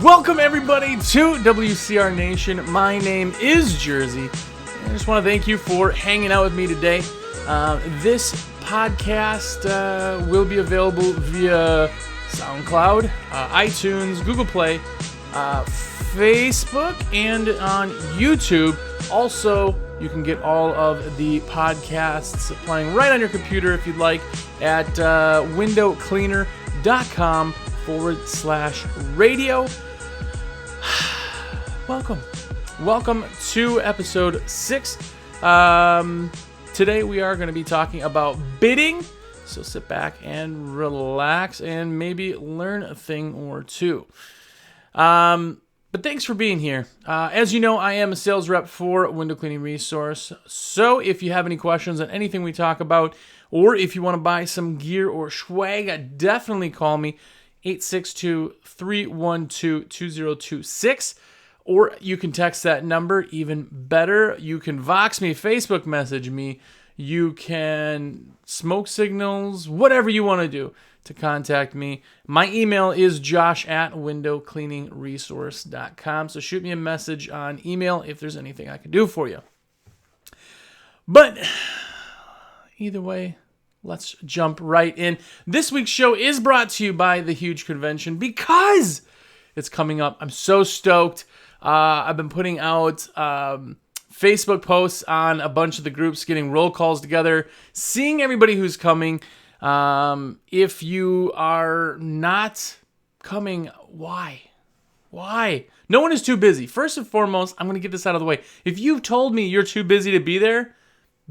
Welcome everybody to WCR Nation. My name is Jersey. I just want to thank you for hanging out with me today. This podcast will be available via SoundCloud, iTunes, Google Play, Facebook, and on YouTube. Also, you can get all of the podcasts playing right on your computer if you'd like at windowcleaner.com/radio. Welcome to episode 6. Today we are going to be talking about bidding, so sit back and relax and maybe learn a thing or two. But thanks for being here. As you know, I am a sales rep for Window Cleaning Resource, so if you have any questions on anything we talk about, or if you want to buy some gear or swag, definitely call me, 862-312-2026. Or you can text that number, even better. You can Vox me, Facebook message me. You can smoke signals, whatever you want to do to contact me. My email is josh@windowcleaningresource.com. So shoot me a message on email if there's anything I can do for you. But either way, let's jump right in. This week's show is brought to you by the Huge Convention because it's coming up. I'm so stoked. I've been putting out Facebook posts on a bunch of the groups, getting roll calls together, seeing everybody who's coming. If you are not coming, why? No one is too busy. First and foremost, I'm going to get this out of the way. If you've told me you're too busy to be there,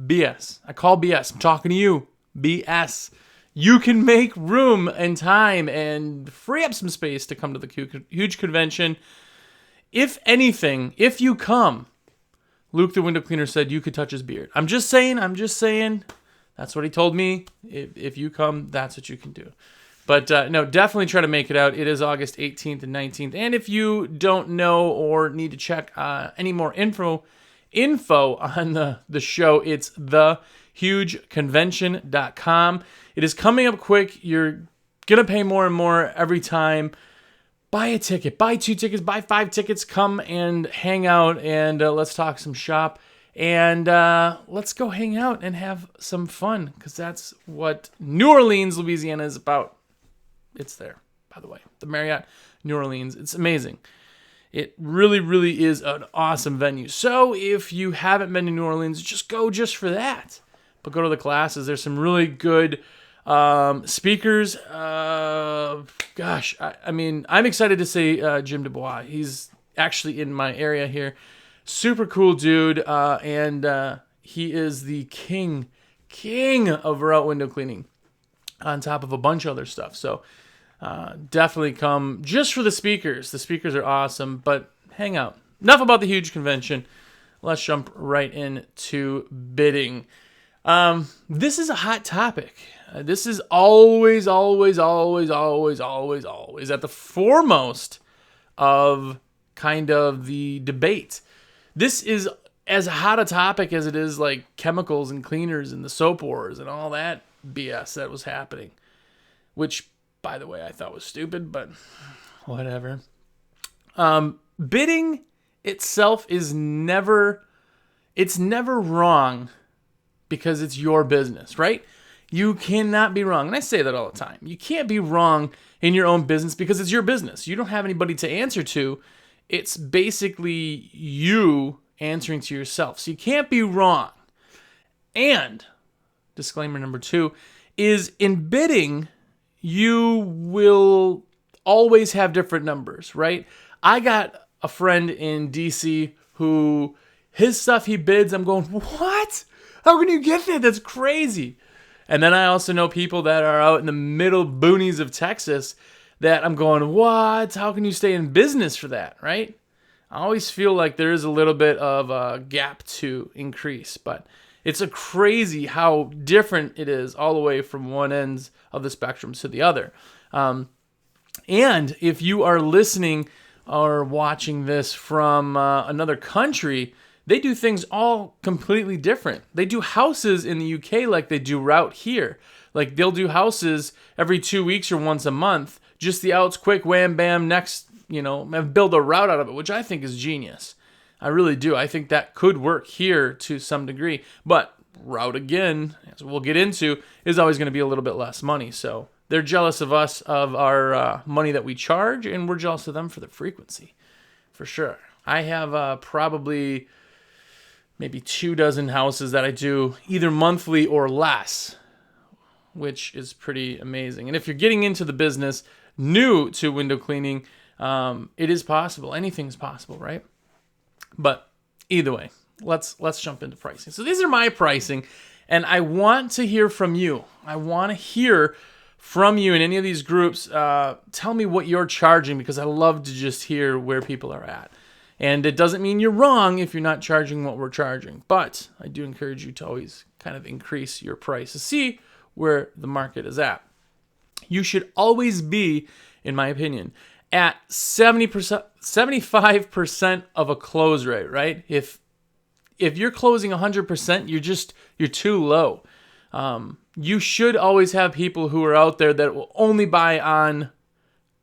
BS. I call BS. I'm talking to you. BS. You can make room and time and free up some space to come to the Huge Convention. If anything, if you come, Luke the window cleaner said you could touch his beard. I'm just saying. That's what he told me. If you come, that's what you can do. But no, definitely try to make it out. It is August 18th and 19th. And if you don't know or need to check any more info on the show, it's thehugeconvention.com. It is coming up quick. You're going to pay more and more every time. Buy a ticket, buy 2 tickets, buy 5 tickets, come and hang out, and let's talk some shop, and let's go hang out and have some fun, because that's what New Orleans, Louisiana is about. It's there, by the way, the Marriott New Orleans. It's amazing. It really, really is an awesome venue. So if you haven't been to New Orleans, just go just for that. But go to the classes. There's some really good speakers. I'm excited to see Jim Dubois. He's actually in my area here. Super cool dude, and he is the king of route window cleaning, on top of a bunch of other stuff. So definitely come just for the speakers. The speakers are awesome, but hang out. Enough about the Huge Convention. Let's jump right into bidding. This is a hot topic. This is always at the foremost of kind of the debate. This is as hot a topic as it is like chemicals and cleaners and the soap wars and all that BS that was happening, which, by the way, I thought was stupid, but whatever. Bidding itself is never wrong because it's your business, right? You cannot be wrong. And I say that all the time. You can't be wrong in your own business because it's your business. You don't have anybody to answer to. It's basically you answering to yourself. So you can't be wrong. And disclaimer number 2 is in bidding, you will always have different numbers, right? I got a friend in DC who his stuff he bids, I'm going, what? How can you get that? That's crazy. And then I also know people that are out in the middle boonies of Texas that I'm going, what? How can you stay in business for that, right? I always feel like there is a little bit of a gap to increase, but it's a crazy how different it is all the way from one end of the spectrum to the other. And if you are listening or watching this from another country, they do things all completely different. They do houses in the UK like they do route here. Like they'll do houses every 2 weeks or once a month. Just the outs, quick, wham, bam, next build a route out of it, which I think is genius. I really do. I think that could work here to some degree. But route, again, as we'll get into, is always going to be a little bit less money. So they're jealous of us, of our money that we charge, and we're jealous of them for the frequency, for sure. I have probably maybe 24 houses that I do either monthly or less, which is pretty amazing. And if you're getting into the business new to window cleaning, it is possible. Anything's possible, right? But either way, let's jump into pricing. So these are my pricing, and I want to hear from you. I want to hear from you in any of these groups. Tell me what you're charging, because I love to just hear where people are at. And it doesn't mean you're wrong if you're not charging what we're charging, but I do encourage you to always kind of increase your price to see where the market is at. You should always be, in my opinion, at 70%, 75% of a close rate, right? If you're closing 100%, you're too low. You should always have people who are out there that will only buy on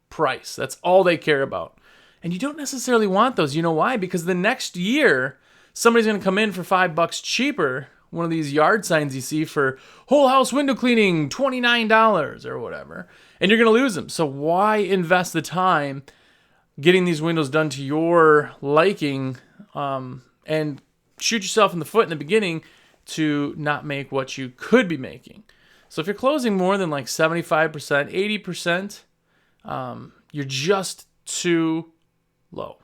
price. That's all they care about. And you don't necessarily want those. You know why? Because the next year, somebody's going to come in for $5 cheaper. One of these yard signs you see for whole house window cleaning, $29 or whatever. And you're going to lose them. So why invest the time getting these windows done to your liking and shoot yourself in the foot in the beginning to not make what you could be making? So if you're closing more than like 75%, 80%, you're just too low.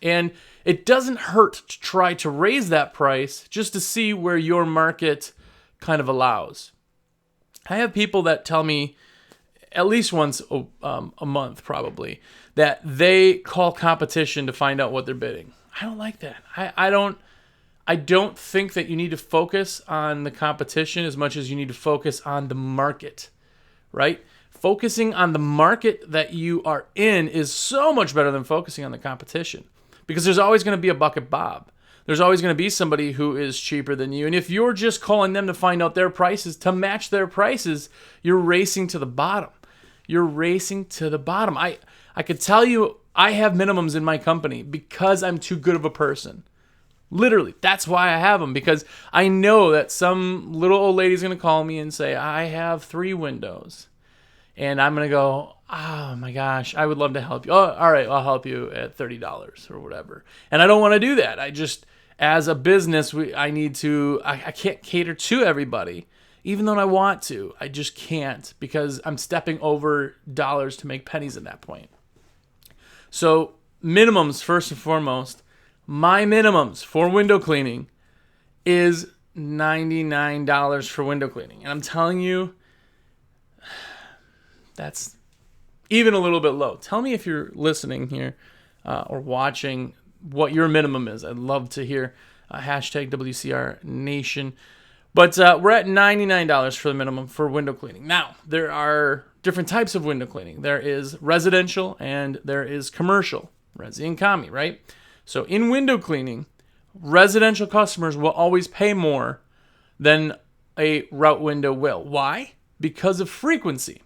And it doesn't hurt to try to raise that price just to see where your market kind of allows. I have people that tell me at least once a month probably that they call competition to find out what they're bidding. I don't like that. I don't think that you need to focus on the competition as much as you need to focus on the market, right? Focusing on the market that you are in is so much better than focusing on the competition, because there's always going to be a bucket Bob. There's always going to be somebody who is cheaper than you. And if you're just calling them to find out their prices, to match their prices, you're racing to the bottom. You're racing to the bottom. I could tell you I have minimums in my company because I'm too good of a person. Literally, that's why I have them, because I know that some little old lady's going to call me and say, I have 3 windows. And I'm going to go, oh my gosh, I would love to help you. Oh, all right, I'll help you at $30 or whatever. And I don't want to do that. I just, as a business, I can't cater to everybody. Even though I want to, I just can't, because I'm stepping over dollars to make pennies at that point. So minimums, first and foremost, my minimums for window cleaning is $99 for window cleaning. And I'm telling you, that's even a little bit low. Tell me if you're listening here or watching what your minimum is. I'd love to hear. Hashtag WCR Nation. But we're at $99 for the minimum for window cleaning. Now, there are different types of window cleaning. There is residential and there is commercial, resi and commi, right? So in window cleaning, residential customers will always pay more than a route window will. Why? Because of frequency.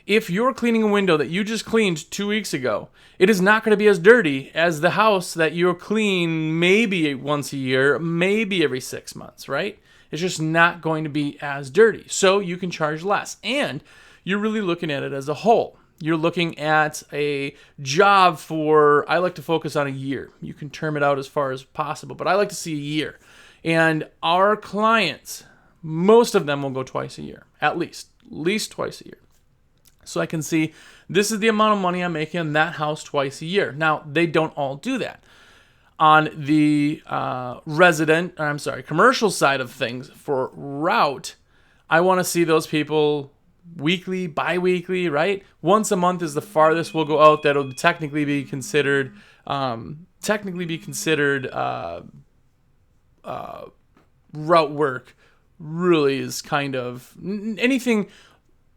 If you're cleaning a window that you just cleaned 2 weeks ago, it is not going to be as dirty as the house that you'll clean maybe once a year, maybe every 6 months, right? It's just not going to be as dirty. So you can charge less. And you're really looking at it as a whole. You're looking at a job for, I like to focus on a year. You can term it out as far as possible, but I like to see a year. And our clients, most of them will go twice a year, at least twice a year. So I can see this is the amount of money I'm making on that house twice a year. Now, they don't all do that. On the commercial side of things for route, I want to see those people weekly, bi-weekly, right? Once a month is the farthest we'll go out. That'll technically be considered route work. Really is kind of anything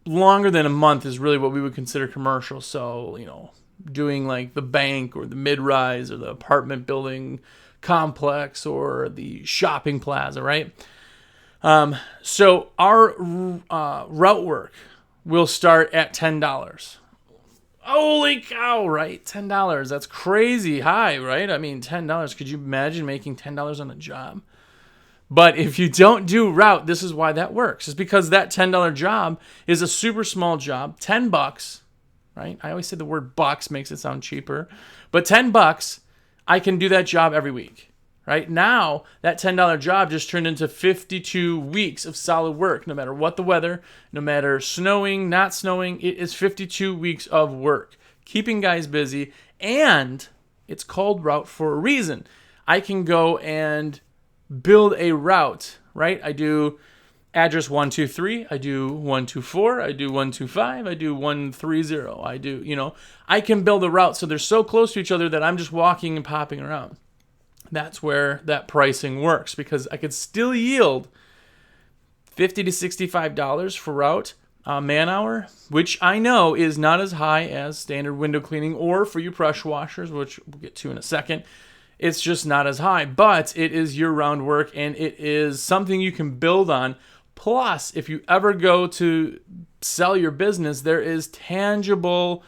longer than a month is really what we would consider commercial. So, doing like the bank or the mid-rise or the apartment building complex or the shopping plaza, right? So our route work will start at $10. Holy cow, right? $10. That's crazy high, right? I mean, $10. Could you imagine making $10 on a job? But if you don't do route, this is why that works. It's because that $10 job is a super small job, $10, right? I always say the word bucks makes it sound cheaper. But $10, I can do that job every week, right? Now, that $10 job just turned into 52 weeks of solid work, no matter what the weather, no matter snowing, not snowing. It is 52 weeks of work, keeping guys busy, and it's called route for a reason. I can go and build a route, right? I do address 123, I do 124, I do 125, I do 130. I do, I can build a route so they're so close to each other that I'm just walking and popping around. That's where that pricing works, because I could still yield $50 to $65 for route man hour, which I know is not as high as standard window cleaning or for you pressure washers, which we'll get to in a second. It's just not as high, but it is year-round work, and it is something you can build on. Plus, if you ever go to sell your business, there is tangible,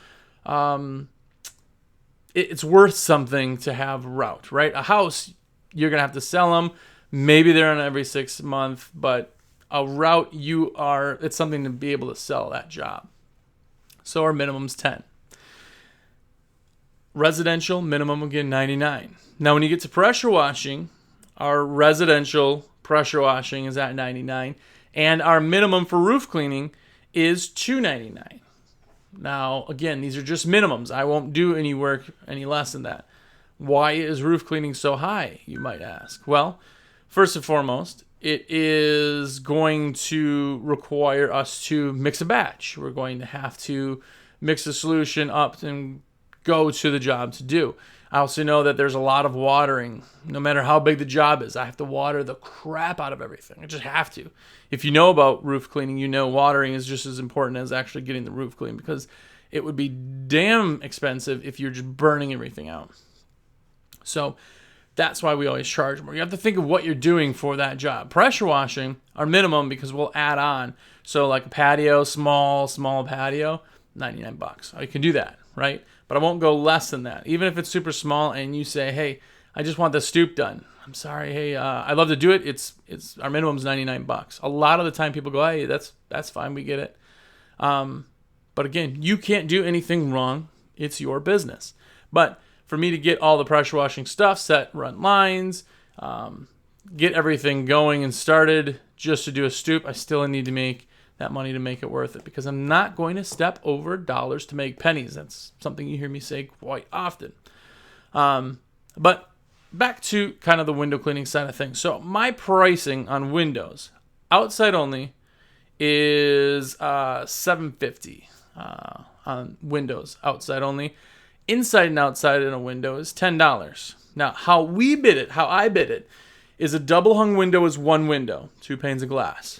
it's worth something to have route, right? A house, you're going to have to sell them. Maybe they're on every 6 months, but a route, it's something to be able to sell that job. So our minimum's 10. Residential minimum, again, 99. Now, when you get to pressure washing, our residential pressure washing is at 99, and our minimum for roof cleaning is $299. Now, again, these are just minimums. I won't do any work any less than that. Why is roof cleaning so high, you might ask? Well, first and foremost, it is going to require us to mix a batch. We're going to have to mix the solution up and go to the job to do. I also know that there's a lot of watering. No matter how big the job is, I have to water the crap out of everything. I just have to. If you know about roof cleaning, you know watering is just as important as actually getting the roof clean, because it would be damn expensive if you're just burning everything out. So that's why we always charge more. You have to think of what you're doing for that job. Pressure washing, our minimum, because we'll add on. So like a patio, small patio, $99. You can do that, right? But I won't go less than that. Even if it's super small and you say, hey, I just want the stoop done. I'm sorry, hey, I'd love to do it. It's our minimum's $99. A lot of the time people go, hey, that's fine, we get it. But again, you can't do anything wrong. It's your business. But for me to get all the pressure washing stuff set, run lines, get everything going and started just to do a stoop, I still need to make that money to make it worth it, because I'm not going to step over dollars to make pennies. That's something you hear me say quite often. But back to kind of the window cleaning side of things. So my pricing on windows, outside only, is $750 on windows, outside only. Inside and outside in a window is $10. Now, how I bid it, is a double hung window is one window, 2 panes of glass.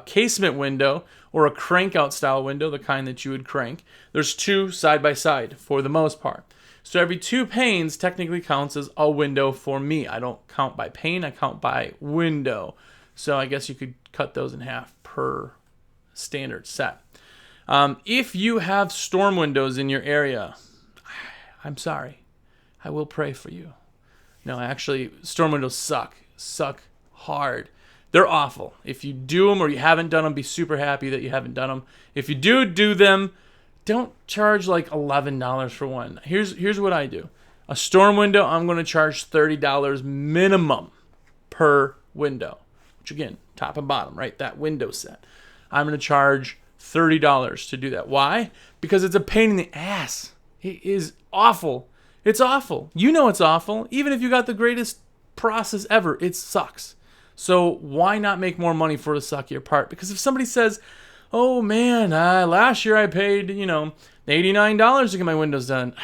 Casement window, or a crank out style window, the kind that you would crank, there's 2 side by side for the most part. So every 2 panes technically counts as a window for me. I don't count by pane, I count by window. So I guess you could cut those in half per standard set. If you have storm windows in your area, I'm sorry, I will pray for you. No, actually, storm windows suck hard. They're awful. If you do them or you haven't done them, be super happy that you haven't done them. If you do them, don't charge like $11 for one. Here's what I do. A storm window, I'm going to charge $30 minimum per window, which again, top and bottom, right? That window set. I'm going to charge $30 to do that. Why? Because it's a pain in the ass. It is awful. It's awful. You know it's awful. Even if you got the greatest process ever, it sucks. So why not make more money for the suckier part? Because if somebody says, oh man, last year I paid, $89 to get my windows done.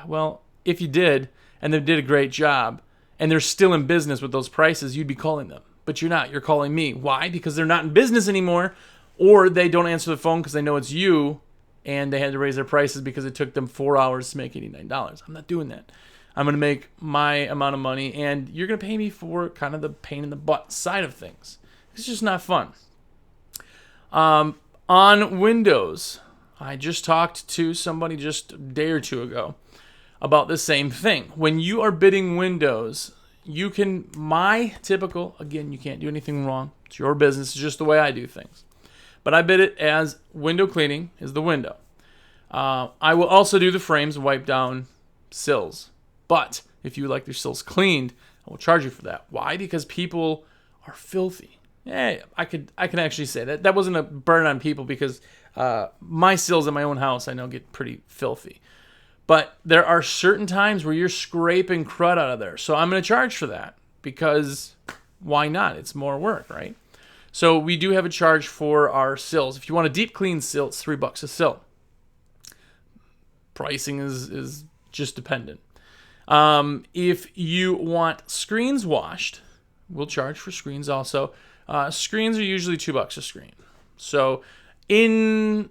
Well, if you did, and they did a great job, and they're still in business with those prices, you'd be calling them. But you're not. You're calling me. Why? Because they're not in business anymore, or they don't answer the phone because they know it's you, and they had to raise their prices because it took them 4 hours to make $89. I'm not doing that. I'm going to make my amount of money, and you're going to pay me for kind of the pain in the butt side of things. It's just not fun. On windows, I just talked to somebody just a day or two ago about the same thing. When you are bidding windows, my typical, again, you can't do anything wrong. It's your business. It's just the way I do things. But I bid it as window cleaning is the window. I will also do the frames and wipe down sills. But if you would like your sills cleaned, I will charge you for that. Why? Because people are filthy. I can actually say that wasn't a burn on people because my sills in my own house I know get pretty filthy. But there are certain times where you're scraping crud out of there. So I'm going to charge for that because why not? It's more work, right? So we do have a charge for our sills. If you want a deep clean sill, it's $3 a sill. Pricing is just dependent. If you want screens washed, we'll charge for screens also. Screens are usually $2 a screen. So in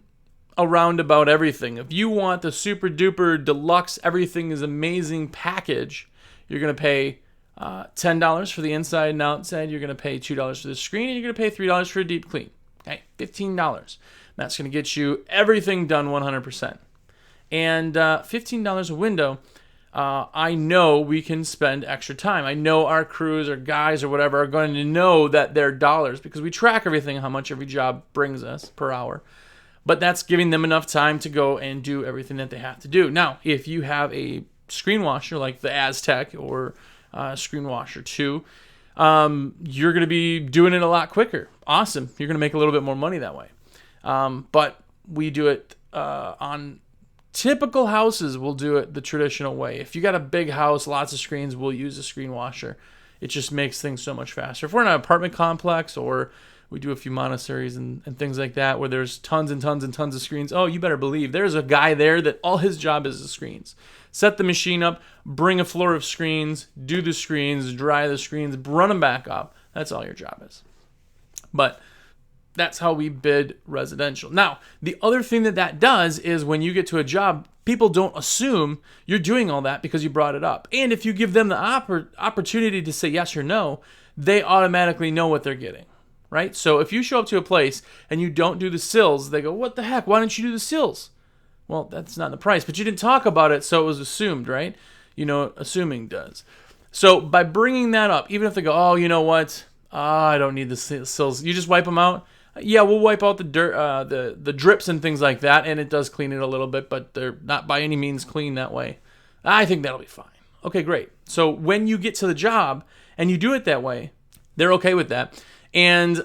around about everything, if you want the super duper deluxe, everything is amazing package, you're going to pay $10 for the inside and outside. You're going to pay $2 for the screen, and you're going to pay $3 for a deep clean. Okay, $15. That's going to get you everything done 100%. And $15 a window, I know we can spend extra time. I know our crews or guys or whatever are going to know that they're dollars because we track everything, how much every job brings us per hour. But that's giving them enough time to go and do everything that they have to do. Now, if you have a screen washer like the Aztec or Screen Washer 2, you're going to be doing it a lot quicker. Awesome. You're going to make a little bit more money that way. But we do it on typical houses. We'll do it the traditional way. If you got a big house, lots of screens, we'll use a screen washer. It just makes things so much faster. If we're in an apartment complex or we do a few monasteries and things like that where there's tons and tons and tons of screens, oh, you better believe there's a guy there that all his job is the screens. Set the machine up, bring a floor of screens, do the screens, dry the screens, run them back up. That's all your job is. But that's how we bid residential. Now, the other thing that does is when you get to a job, people don't assume you're doing all that because you brought it up. And if you give them the opportunity to say yes or no, they automatically know what they're getting. Right? So if you show up to a place and you don't do the sills, they go, what the heck? Why don't you do the sills? Well, that's not in the price, but you didn't talk about it, so it was assumed, right? You know, assuming does. So by bringing that up, even if they go, oh, you know what? I don't need the sills. You just wipe them out. Yeah, we'll wipe out the dirt, the drips and things like that, and it does clean it a little bit, but they're not by any means clean that way. I think that'll be fine. Okay, great. So when you get to the job and you do it that way, they're okay with that. And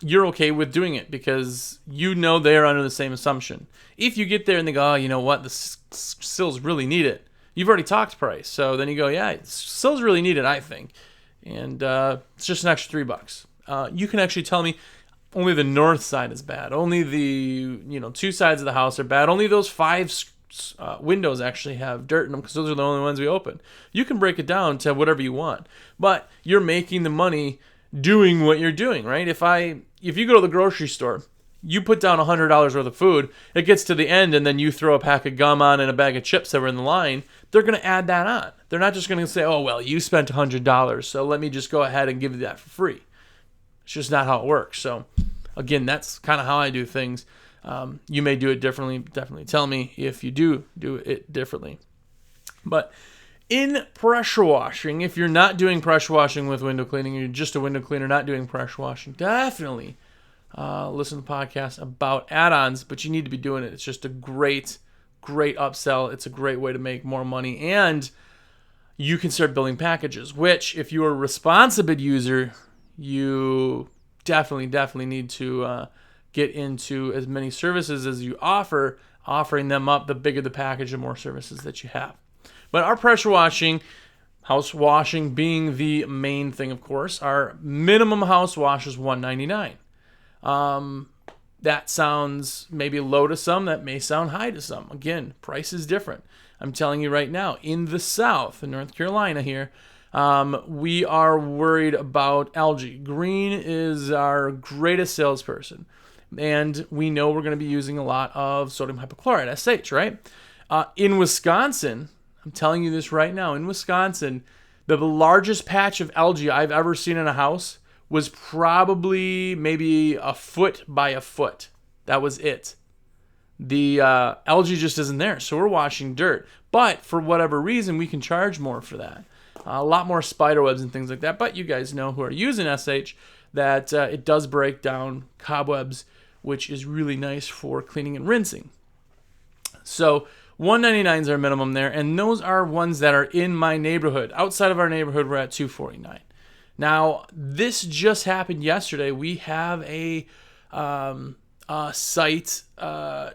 you're okay with doing it because you know they're under the same assumption. If you get there and they go, oh, you know what, the sills really need it. You've already talked price. So then you go, yeah, sills really need it, I think. And it's just an extra $3. You can actually tell me only the north side is bad. Only the 2 sides of the house are bad. Only those 5 windows actually have dirt in them because those are the only ones we open. You can break it down to whatever you want. But you're making the money doing what you're doing, right? If you go to the grocery store, you put down $100 worth of food, it gets to the end and then you throw a pack of gum on and a bag of chips that were in the line, they're going to add that on. They're not just going to say, oh, well, you spent $100, so let me just go ahead and give you that for free. It's just not how it works. So again, that's kind of how I do things. You may do it differently. Definitely tell me if you do it differently. But in pressure washing, if you're not doing pressure washing with window cleaning, you're just a window cleaner not doing pressure washing, definitely listen to podcasts about add-ons, but you need to be doing it. It's just a great upsell. It's a great way to make more money, and you can start building packages, which if you're a responsible user, you definitely need to get into as many services as you offer, offering them up. The bigger the package, the more services that you have. But our pressure washing, house washing being the main thing, of course, our minimum house wash is $199. That sounds maybe low to some. That may sound high to some. Again, price is different. I'm telling you right now, in the South, in North Carolina here, we are worried about algae. Green is our greatest salesperson. And we know we're going to be using a lot of sodium hypochlorite, SH, right? In Wisconsin, I'm telling you this right now, in Wisconsin, the largest patch of algae I've ever seen in a house was probably maybe a foot by a foot. That was it. the algae just isn't there. So we're washing dirt. But for whatever reason, we can charge more for that. A lot more spider webs and things like that. But you guys know who are using SH that it does break down cobwebs, which is really nice for cleaning and rinsing. So $199 is our minimum there, and those are ones that are in my neighborhood. Outside of our neighborhood, we're at $249. Now, this just happened yesterday. We have a site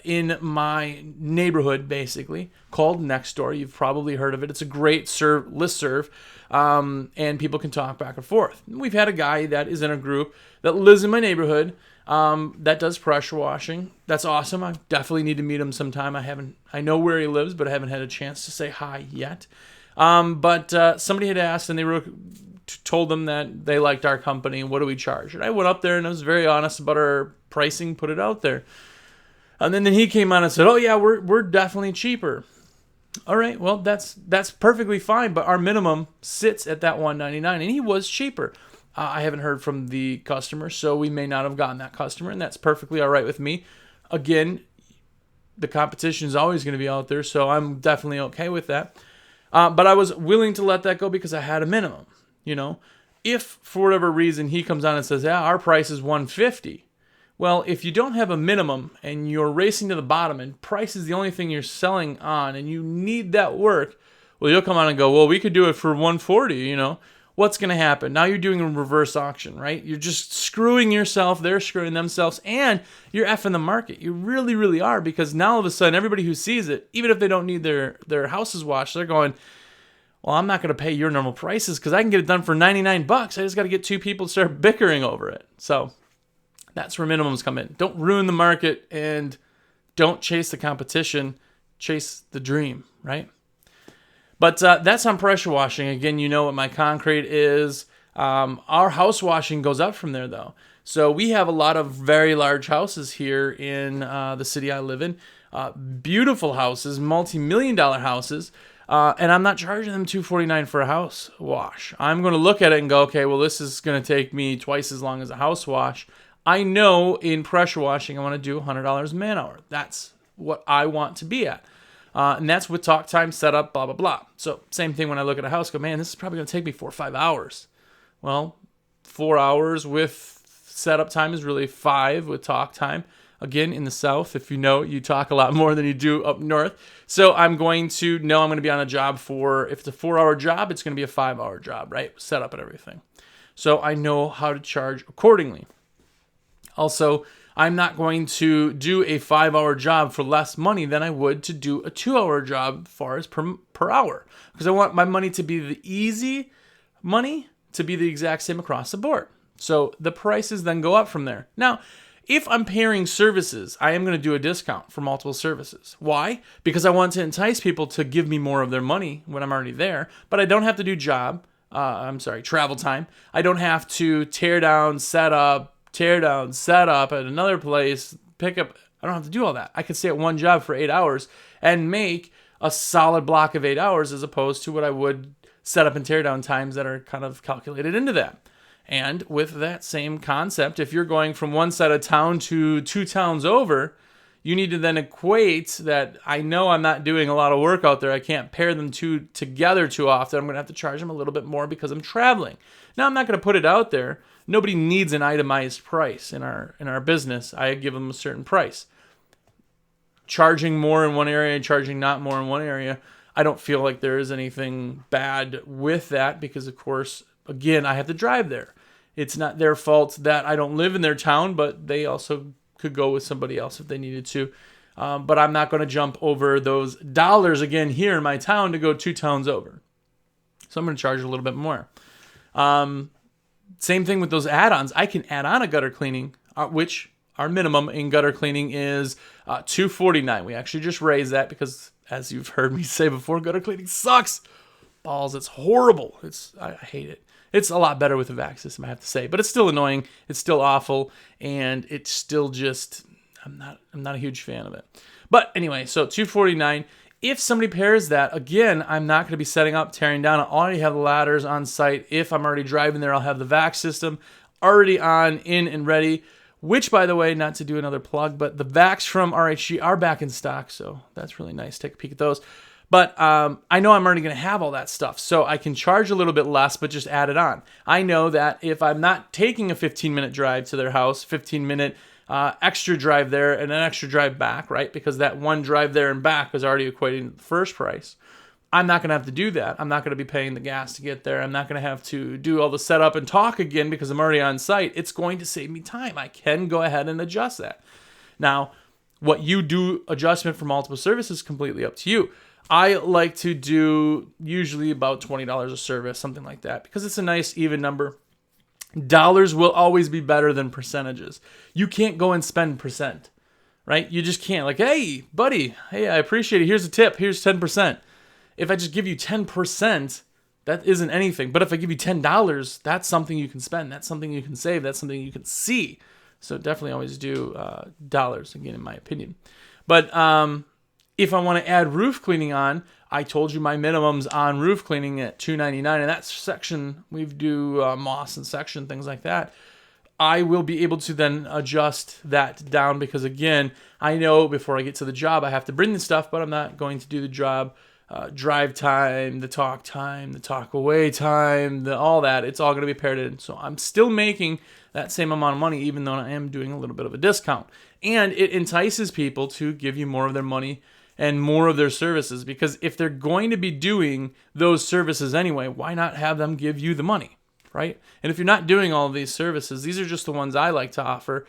in my neighborhood, basically, called Nextdoor. You've probably heard of it. It's a great listserv, and people can talk back and forth. We've had a guy that is in a group that lives in my neighborhood that does pressure washing. That's awesome. I definitely need to meet him sometime. I know where he lives, but I haven't had a chance to say hi yet. But somebody had asked, and they told them that they liked our company. What do we charge? And I went up there and I was very honest about our pricing, put it out there. And then he came on and said, "Oh yeah, we're definitely cheaper." All right, well that's perfectly fine, but our minimum sits at that $199, and he was cheaper. I haven't heard from the customer, so we may not have gotten that customer, and that's perfectly all right with me. Again, the competition is always going to be out there, so I'm definitely okay with that. But I was willing to let that go because I had a minimum. If for whatever reason he comes on and says, "Yeah, our price is $150," well, if you don't have a minimum and you're racing to the bottom and price is the only thing you're selling on and you need that work, well, you'll come on and go, "Well, we could do it for $140," What's going to happen? Now you're doing a reverse auction, right? You're just screwing yourself, they're screwing themselves, and you're effing the market. You really, really are, because now all of a sudden everybody who sees it, even if they don't need their houses washed, they're going, "Well, I'm not going to pay your normal prices because I can get it done for $99. I just got to get two people to start bickering over it." So that's where minimums come in. Don't ruin the market and don't chase the competition. Chase the dream, right? But that's on pressure washing. Again, you know what my concrete is. Our house washing goes up from there, though. So we have a lot of very large houses here in the city I live in. Beautiful houses, multi-million-dollar houses. And I'm not charging them $249 for a house wash. I'm going to look at it and go, okay, well, this is going to take me twice as long as a house wash. I know in pressure washing, I want to do $100 a man hour. That's what I want to be at. And that's with talk time, setup, blah, blah, blah. So same thing when I look at a house, go, man, this is probably going to take me 4 or 5 hours. Well, 4 hours with setup time is really 5 with talk time. Again, in the South, if you know, you talk a lot more than you do up north. So I'm going to know I'm going to be on a job if it's a 4-hour job, it's going to be a 5-hour job, right? Setup and everything. So I know how to charge accordingly. Also, I'm not going to do a 5-hour job for less money than I would to do a 2-hour job as far as per hour. Because I want my money to be the easy money to be the exact same across the board. So the prices then go up from there. Now, if I'm pairing services, I am going to do a discount for multiple services. Why? Because I want to entice people to give me more of their money when I'm already there, but I don't have to do travel time. I don't have to tear down, set up at another place, pick up. I don't have to do all that. I could stay at one job for 8 hours and make a solid block of 8 hours as opposed to what I would set up and tear down times that are kind of calculated into that. And with that same concept, if you're going from one side of town to 2 towns over, you need to then equate that I know I'm not doing a lot of work out there. I can't pair them together too often. I'm going to have to charge them a little bit more because I'm traveling. Now, I'm not going to put it out there. Nobody needs an itemized price in our business. I give them a certain price. Charging more in one area and charging not more in one area, I don't feel like there is anything bad with that because, of course, again, I have to drive there. It's not their fault that I don't live in their town, but they also could go with somebody else if they needed to. But I'm not going to jump over those dollars again here in my town to go 2 towns over. So I'm going to charge a little bit more. Same thing with those add-ons. I can add on a gutter cleaning, which our minimum in gutter cleaning is $249. We actually just raised that because, as you've heard me say before, gutter cleaning sucks. Balls, it's horrible. I hate it. It's a lot better with the vac system, I have to say, but it's still annoying. It's still awful, and it's still just I'm not a huge fan of it. But anyway, so $249. If somebody pairs that, again, I'm not going to be setting up, tearing down. I already have the ladders on site. If I'm already driving there, I'll have the vac system already on, in, and ready. which, by the way, not to do another plug, but the vacs from RHG are back in stock, so that's really nice. Take a peek at those. But I know I'm already going to have all that stuff, so I can charge a little bit less, but just add it on. I know that if I'm not taking a 15-minute drive to their house, 15-minute extra drive there and an extra drive back, right? Because that one drive there and back is already equating to the first price. I'm not going to have to do that. I'm not going to be paying the gas to get there. I'm not going to have to do all the setup and talk again because I'm already on site. It's going to save me time. I can go ahead and adjust that. Now, what you do adjustment for multiple services is completely up to you. I like to do usually about $20 a service, something like that, because it's a nice even number. Dollars will always be better than percentages. You can't go and spend percent, right? You just can't. Like, hey, buddy, hey, I appreciate it. Here's a tip. Here's 10%. If I just give you 10%, that isn't anything. But if I give you $10, that's something you can spend. That's something you can save. That's something you can see. So definitely always do dollars, again, in my opinion. But if I want to add roof cleaning on, I told you my minimums on roof cleaning at $2.99, and that section, we do moss and section, things like that. I will be able to then adjust that down because, again, I know before I get to the job, I have to bring the stuff, but I'm not going to do the job. Drive time, the talk away time, all that, it's all going to be paired in. So I'm still making that same amount of money, even though I am doing a little bit of a discount. And it entices people to give you more of their money and more of their services, because if they're going to be doing those services anyway, why not have them give you the money, right? And if you're not doing all of these services, these are just the ones I like to offer.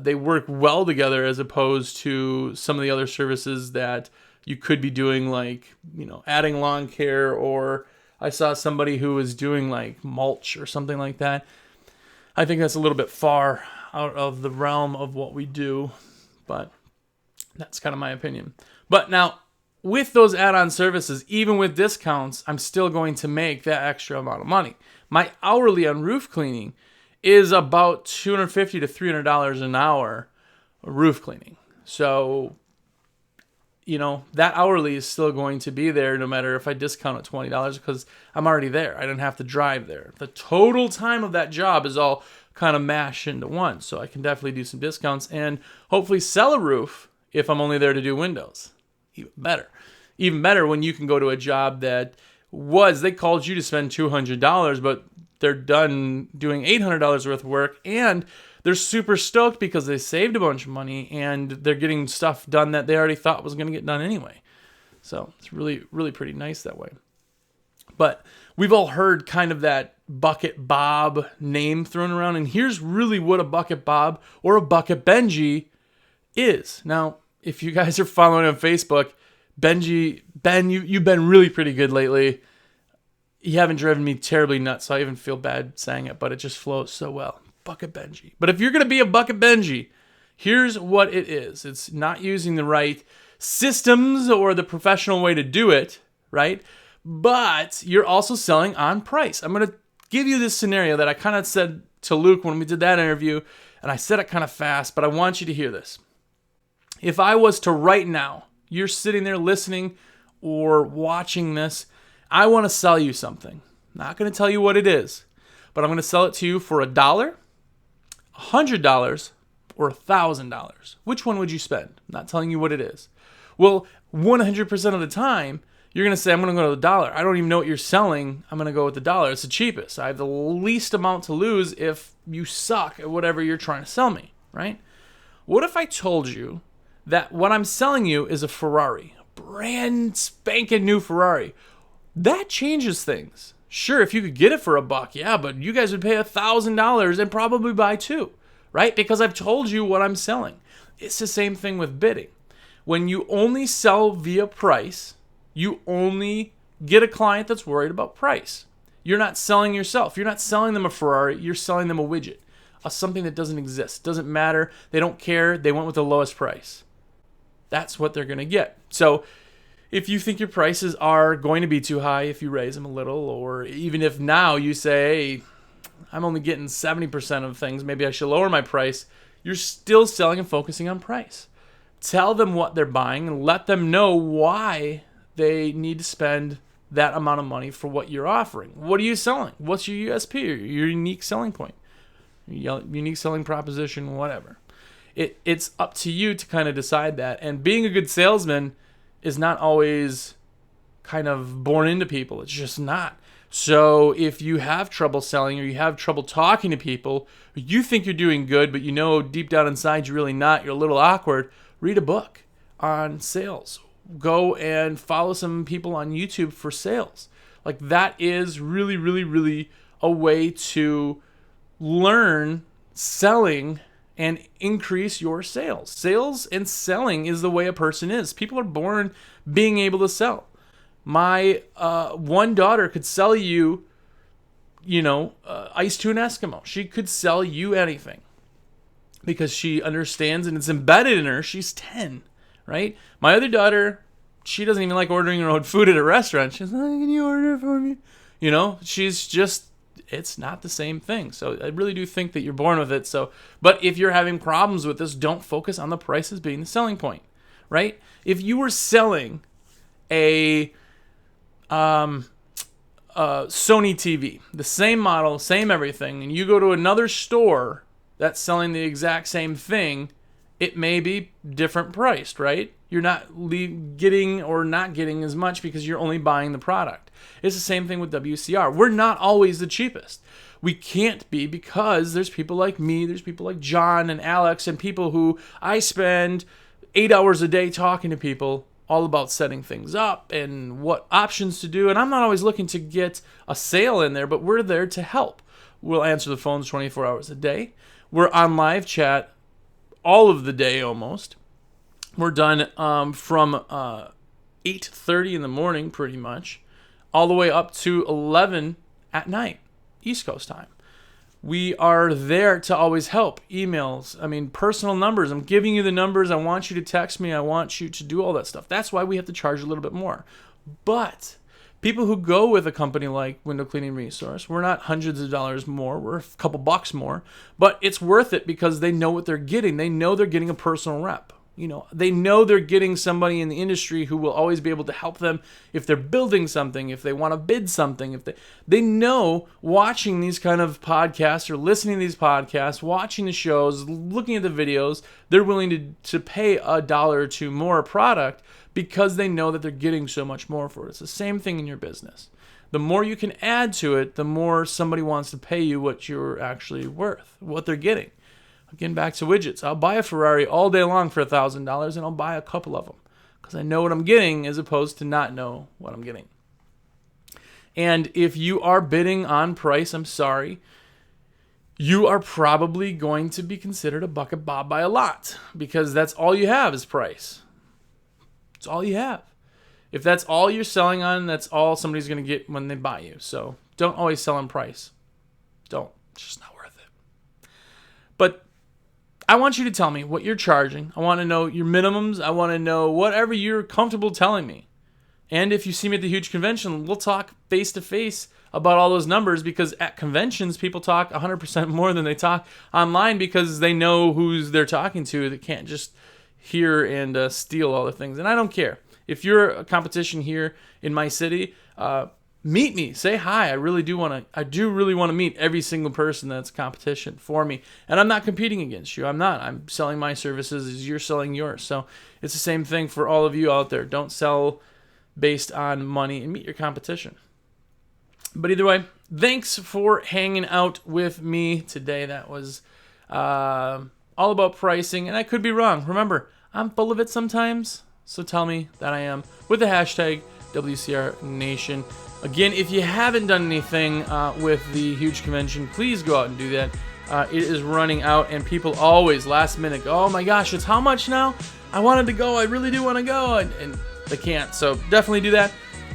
They work well together as opposed to some of the other services that you could be doing, like, adding lawn care, or I saw somebody who was doing like mulch or something like that. I think that's a little bit far out of the realm of what we do, but that's kind of my opinion. But now, with those add-on services, even with discounts, I'm still going to make that extra amount of money. My hourly on roof cleaning is about $250 to $300 an hour roof cleaning. So, that hourly is still going to be there no matter if I discount at $20 because I'm already there. I didn't have to drive there. The total time of that job is all kind of mashed into one. So I can definitely do some discounts and hopefully sell a roof if I'm only there to do windows. Even better when you can go to a job that they called you to spend $200, but they're done doing $800 worth of work, and they're super stoked because they saved a bunch of money and they're getting stuff done that they already thought was going to get done anyway. So it's really, really pretty nice that way. But we've all heard kind of that Bucket Bob name thrown around, and here's really what a Bucket Bob or a Bucket Benji is. Now, if you guys are following on Facebook, Ben, you've been really pretty good lately. You haven't driven me terribly nuts, so I even feel bad saying it, but it just flows so well. Bucket Benji. But if you're going to be a Bucket Benji, here's what it is. It's not using the right systems or the professional way to do it, right? But you're also selling on price. I'm going to give you this scenario that I kind of said to Luke when we did that interview, and I said it kind of fast, but I want you to hear this. If I was to right now, you're sitting there listening or watching this, I want to sell you something. I'm not going to tell you what it is, but I'm going to sell it to you for $1, $100, or $1,000. Which one would you spend? I'm not telling you what it is. Well, 100% of the time, you're going to say, I'm going to go to the $1. I don't even know what you're selling. I'm going to go with the $1. It's the cheapest. I have the least amount to lose if you suck at whatever you're trying to sell me, right? What if I told you that what I'm selling you is a Ferrari, brand spanking new Ferrari? That changes things. Sure, if you could get it for $1, yeah, but you guys would pay $1,000 and probably buy two, right? Because I've told you what I'm selling. It's the same thing with bidding. When you only sell via price, you only get a client that's worried about price. You're not selling yourself. You're not selling them a Ferrari. You're selling them a widget, something that doesn't exist. Doesn't matter. They don't care. They went with the lowest price. That's what they're going to get. So if you think your prices are going to be too high, if you raise them a little, or even if now you say, hey, I'm only getting 70% of things, maybe I should lower my price, you're still selling and focusing on price. Tell them what they're buying and let them know why they need to spend that amount of money for what you're offering. What are you selling? What's your USP or your unique selling point? unique selling proposition, whatever. It's up to you to kind of decide that. And being a good salesman is not always kind of born into people. It's just not. So if you have trouble selling or you have trouble talking to people, or you think you're doing good, but you know deep down inside you're really not, you're a little awkward, read a book on sales. Go and follow some people on YouTube for sales. Like, that is really, really, really a way to learn selling and increase your sales. Sales and selling is the way a person is. People are born being able to sell. My one daughter could sell you, ice to an Eskimo. She could sell you anything because she understands and it's embedded in her. She's 10, right? My other daughter, she doesn't even like ordering her own food at a restaurant. She's like, can you order it for me? She's just, it's not the same thing. So I really do think that you're born with it. So, but if you're having problems with this, don't focus on the price as being the selling point, right? If you were selling a Sony TV, the same model, same everything, and you go to another store that's selling the exact same thing, it may be different priced, right? You're not getting or not getting as much because you're only buying the product. It's the same thing with WCR. We're not always the cheapest. We can't be, because there's people like me, there's people like John and Alex, and people who I spend 8 hours a day talking to people all about setting things up and what options to do. And I'm not always looking to get a sale in there, but we're there to help. We'll answer the phones 24 hours a day. We're on live chat all of the day almost. We're done from 8:30 in the morning pretty much, all the way up to 11 at night, East Coast time. We are there to always help. Emails, personal numbers. I'm giving you the numbers. I want you to text me. I want you to do all that stuff. That's why we have to charge a little bit more. But people who go with a company like Window Cleaning Resource, we're not hundreds of dollars more. We're a couple bucks more. But it's worth it because they know what they're getting. They know they're getting a personal rep. They know they're getting somebody in the industry who will always be able to help them if they're building something, if they want to bid something, if they know, watching these kind of podcasts or listening to these podcasts, watching the shows, looking at the videos, they're willing to pay $1 or $2 more a product because they know that they're getting so much more for it. It's the same thing in your business. The more you can add to it, the more somebody wants to pay you what you're actually worth, what they're getting. Again, back to widgets. I'll buy a Ferrari all day long for $1,000, and I'll buy a couple of them because I know what I'm getting as opposed to not know what I'm getting. And if you are bidding on price, I'm sorry, you are probably going to be considered a bucket Bob by a lot because that's all you have is price. It's all you have. If that's all you're selling on, that's all somebody's going to get when they buy you. So don't always sell on price. Don't. It's just not worth it. But I want you to tell me what you're charging. I want to know your minimums. I want to know whatever you're comfortable telling me. And if you see me at the huge convention, we'll talk face to face about all those numbers, because at conventions, people talk 100% more than they talk online because they know who they're talking to. They can't just hear and steal all the things. And I don't care. If you're a competition here in my city, meet me. Say hi. I do really want to meet every single person that's competition for me. And I'm not competing against you. I'm not. I'm selling my services as you're selling yours. So it's the same thing for all of you out there. Don't sell based on money and meet your competition. But either way, thanks for hanging out with me today. That was all about pricing, and I could be wrong. Remember, I'm full of it sometimes, so tell me that I am with the hashtag WCR Nation. Again, if you haven't done anything with the huge convention, please go out and do that. It is running out, and people always last minute go, oh my gosh, it's how much now? I wanted to go. I really do want to go, and they can't. So definitely do that.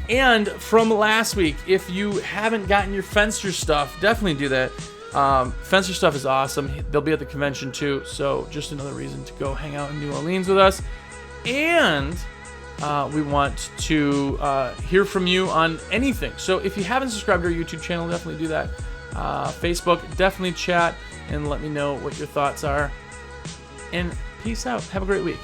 And from last week, if you haven't gotten your Fenster stuff, definitely do that. Fenster stuff is awesome. They'll be at the convention too, so just another reason to go hang out in New Orleans with us. And we want to hear from you on anything. So if you haven't subscribed to our YouTube channel, definitely do that. Facebook, definitely chat and let me know what your thoughts are. And peace out. Have a great week.